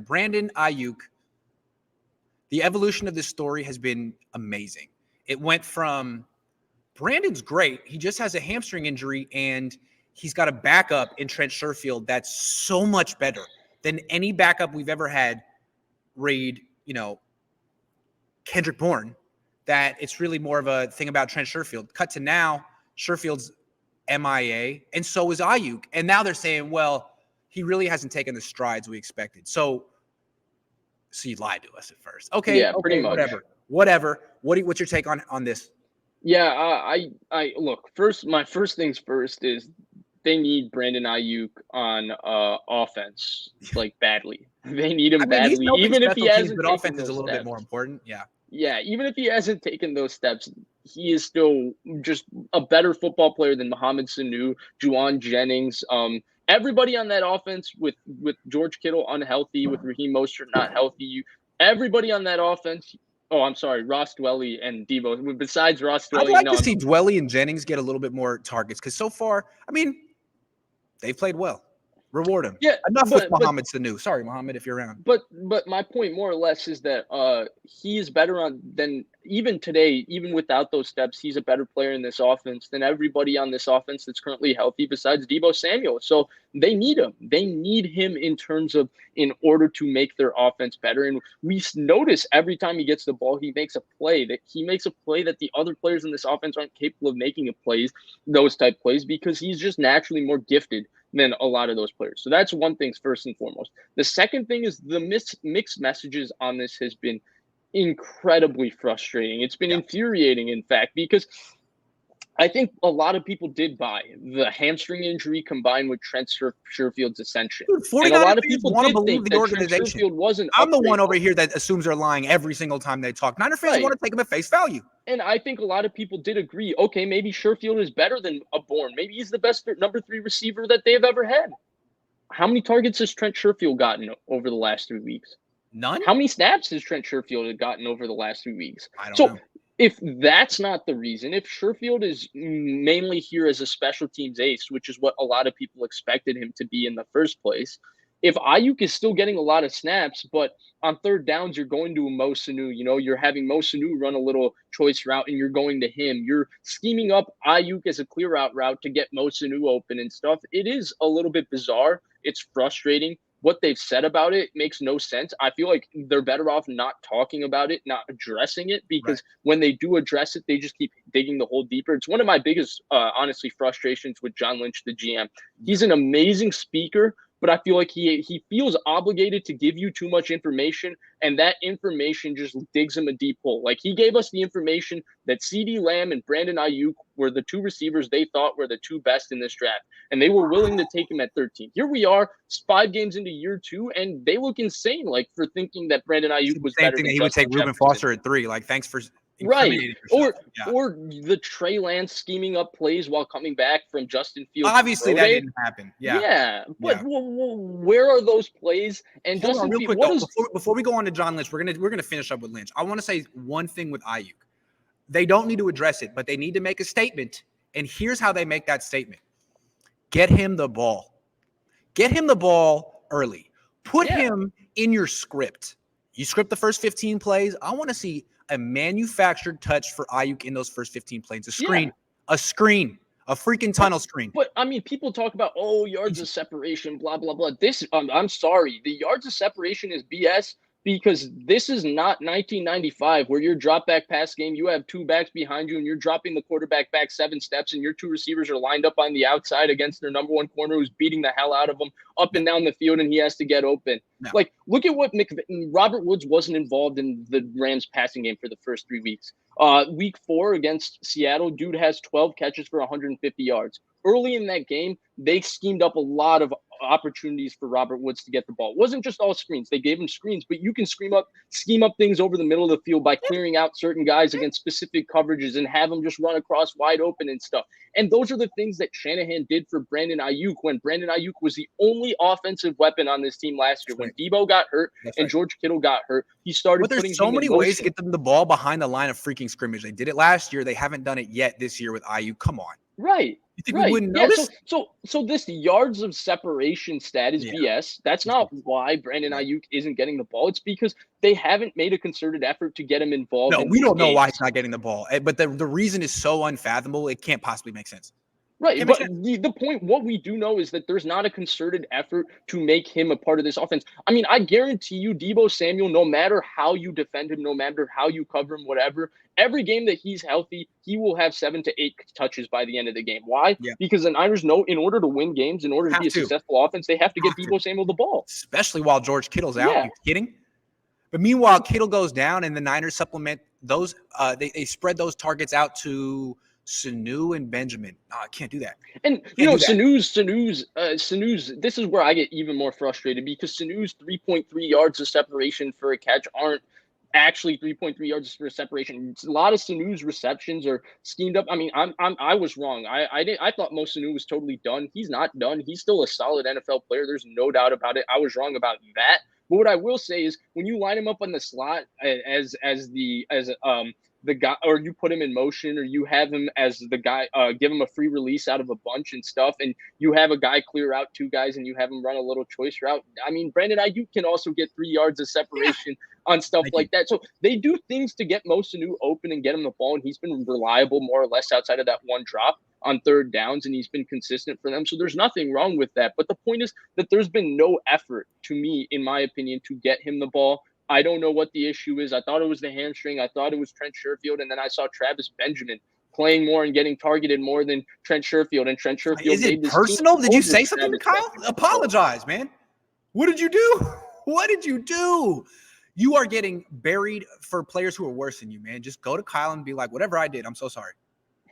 Brandon Aiyuk, the evolution of this story has been amazing. It went from Brandon's great. He just has a hamstring injury, and he's got a backup in Trent Sherfield that's so much better than any backup we've ever had. Read, Kendrick Bourne, that it's really more of a thing about Trent Sherfield. Cut to now, Sherfield's MIA, and so is Aiyuk. And now they're saying, well, he really hasn't taken the strides we expected. So you lied to us at first. Okay, pretty much. Whatever. What's your take on this? Yeah, I look, my first things first is they need Brandon Aiyuk on offense, like, badly. They need him badly, even if he hasn't taken offense is a little steps. Bit more important. Yeah, even if he hasn't taken those steps, he is still just a better football player than Mohamed Sanu, Juwan Jennings, everybody on that offense with George Kittle unhealthy, with Raheem Mostert not healthy. Everybody on that offense. Oh, I'm sorry, Ross Dwelly and Deebo. Besides Ross Dwelly, I'd like to see Dwelly and Jennings get a little bit more targets, because so far, they've played well. Reward him. Yeah, enough with Mohamed Sanu. Sorry, Mohamed, if you're around. But my point more or less is that he is better than even today, even without those steps, he's a better player in this offense than everybody on this offense that's currently healthy besides Deebo Samuel. So they need him. They need him in order to make their offense better. And we notice every time he gets the ball, he makes a play that the other players in this offense aren't capable of making those type plays, because he's just naturally more gifted than a lot of those players. So that's one thing first and foremost. The second thing is the mixed messages on this has been incredibly frustrating. It's been infuriating, in fact, because I think a lot of people did buy the hamstring injury combined with Trent Sherfield's ascension. And a lot of people want to believe the organization. I'm the one over here that assumes they're lying every single time they talk. Niner fans want to take them at face value. And I think a lot of people did agree, okay, maybe Sherfield is better than a Bourne. Maybe he's the best number 3 receiver that they've ever had. How many targets has Trent Sherfield gotten over the last 3 weeks? None. How many snaps has Trent Sherfield gotten over the last 3 weeks? I don't know. If that's not the reason, if Sherfield is mainly here as a special teams ace, which is what a lot of people expected him to be in the first place, if Aiyuk is still getting a lot of snaps, but on third downs, you're going to Mo Sanu, you're having Mo Sanu run a little choice route and you're going to him. You're scheming up Aiyuk as a clear out route to get Mo Sanu open and stuff. It is a little bit bizarre. It's frustrating. What they've said about it makes no sense. I feel like they're better off not talking about it, not addressing it, because when they do address it, they just keep digging the hole deeper. It's one of my biggest, honestly, frustrations with John Lynch, the GM. He's an amazing speaker, but I feel like he feels obligated to give you too much information, and that information just digs him a deep hole. Like, he gave us the information that CeeDee Lamb and Brandon Aiyuk were the 2 receivers they thought were the 2 best in this draft, and they were willing to take him at 13. Here we are, 5 games into year 2, and they look insane, like, for thinking that Brandon Aiyuk was better than he would take Reuben Foster at 3. Like, thanks for or the Trey Lance scheming up plays while coming back from Justin Fields. Obviously, that didn't happen. But where are those plays? And Hold Justin on, real Fields, quick, before we go on to John Lynch, we're gonna finish up with Lynch. I want to say one thing with Aiyuk. They don't need to address it, but they need to make a statement. And here's how they make that statement: get him the ball. Get him the ball early. Put him in your script. You script the first 15 plays. I want to see a manufactured touch for Aiyuk in those first 15 plays. A screen, a freaking tunnel screen. But I mean, people talk about, yards of separation, blah, blah, blah. This, I'm sorry. The yards of separation is BS, because this is not 1995 where your drop back pass game, you have 2 backs behind you and you're dropping the quarterback back 7 steps and your 2 receivers are lined up on the outside against their number 1 corner who's beating the hell out of them up and down the field, and he has to get open. No. Like, look at what Robert Woods wasn't involved in the Rams passing game for the first 3 weeks. Week 4 against Seattle, dude has 12 catches for 150 yards. Early in that game, they schemed up a lot of opportunities for Robert Woods to get the ball. It wasn't just all screens. They gave him screens, but you can scheme up things over the middle of the field by clearing out certain guys against specific coverages and have them just run across wide open and stuff. And those are the things that Shanahan did for Brandon Aiyuk when Brandon Aiyuk was the only offensive weapon on this team last year. When Deebo got hurt and George Kittle got hurt, he started putting him in motion. But there's so many ways to get them the ball behind the line of freaking scrimmage. They did it last year. They haven't done it yet this year with Aiyuk. Come on. Right. You think we Right. wouldn't Yeah. notice? So this yards of separation stat is Yeah. BS. That's not why Brandon Right. Aiyuk isn't getting the ball. It's because they haven't made a concerted effort to get him involved No, in we these don't know why he's games. not getting the ball, but the reason is so unfathomable, it can't possibly make sense. Right, Can't make but sense. the point, what we do know is that there's not a concerted effort to make him a part of this offense. I mean, I guarantee you, Deebo Samuel, no matter how you defend him, no matter how you cover him, whatever, every game that he's healthy, he will have 7 to 8 touches by the end of the game. Why? Yeah, Because the Niners know in order to win games, in order to have be a to. successful offense, they have to Have get to. Deebo Samuel the ball. Especially while George Kittle's out. Yeah. You kidding? But meanwhile, Kittle goes down, and the Niners supplement those. They spread those targets out to Sanu and Benjamin. No, I can't do that. And Can't do that. Sanu's. This is where I get even more frustrated because Sanu's 3.3 yards of separation for a catch aren't actually 3.3 yards for a separation. A lot of Sanu's receptions are schemed up. I mean, I was wrong. I thought Mo Sanu was totally done. He's not done. He's still a solid NFL player. There's no doubt about it. I was wrong about that. But what I will say is when you line him up on the slot as the guy, or you put him in motion, or you have him as the guy, give him a free release out of a bunch and stuff, and you have a guy clear out 2 guys and you have him run a little choice route. I mean, Brandon Aiyuk can also get 3 yards of separation on stuff like that. So they do things to get Mo Sanu open and get him the ball, and he's been reliable more or less outside of that one drop on third downs, and he's been consistent for them. So there's nothing wrong with that. But the point is that there's been no effort, to me, in my opinion, to get him the ball. I don't know what the issue is. I thought it was the hamstring. I thought it was Trent Sherfield. And then I saw Travis Benjamin playing more and getting targeted more than Trent Sherfield. And Trent Sherfield Is it personal? Did you say something to Kyle? Apologize, man. What did you do? What did you do? You are getting buried for players who are worse than you, man. Just go to Kyle and be like, whatever I did, I'm so sorry.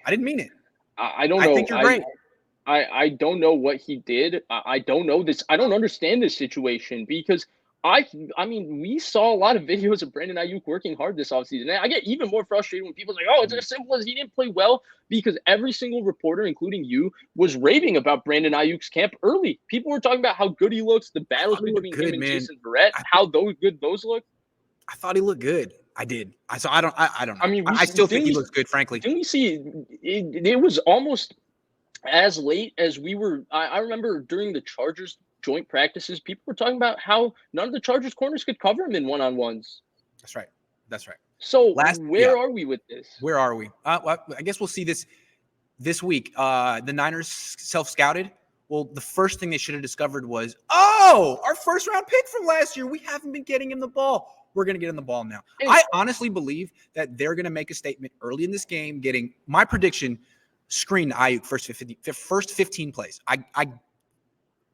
I didn't mean it. I don't know. I think you're great. I don't know what he did. I don't know this. I don't understand this situation because I mean, we saw a lot of videos of Brandon Aiyuk working hard this offseason. And I get even more frustrated when people say, oh, it's as simple as he didn't play well, because every single reporter, including you, was raving about Brandon Ayuk's camp early. People were talking about how good he looks, the battles between him and Jason Verrett, how good those look. I thought he looked good. I did. I don't know. I mean, I still think he looks good, frankly. Didn't we see it was almost as late as we were. I remember during the Chargers joint practices, people were talking about how none of the Chargers corners could cover him in one-on-ones. That's right. That's right. So where are we with this? Where are we? Well, I guess we'll see this week. The Niners self-scouted. Well, the first thing they should have discovered was, our first-round pick from last year. We haven't been getting him the ball. We're going to get him the ball now. I honestly believe that they're going to make a statement early in this game, getting my prediction, screen Aiyuk first 15 plays.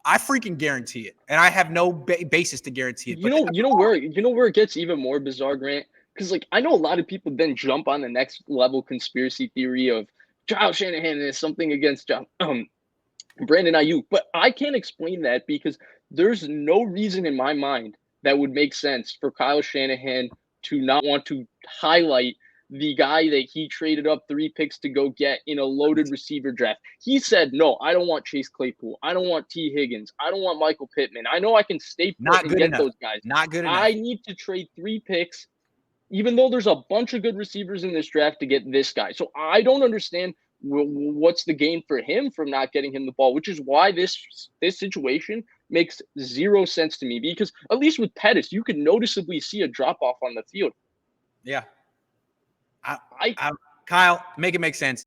I freaking guarantee it, and I have no basis to guarantee it. You know where it gets even more bizarre, Grant? Because I know a lot of people then jump on the next level conspiracy theory of Kyle Shanahan is something against Brandon Aiyuk, but I can't explain that because there's no reason in my mind that would make sense for Kyle Shanahan to not want to highlight the guy that he traded up 3 picks to go get in a loaded receiver draft. He said, no, I don't want Chase Claypool. I don't want T. Higgins. I don't want Michael Pittman. I know I can stay put and get those guys. Not good enough. I need to trade 3 picks, even though there's a bunch of good receivers in this draft, to get this guy. So I don't understand what's the gain for him from not getting him the ball, which is why this situation makes 0 sense to me, because at least with Pettis, you could noticeably see a drop-off on the field. Yeah. Kyle, make it make sense.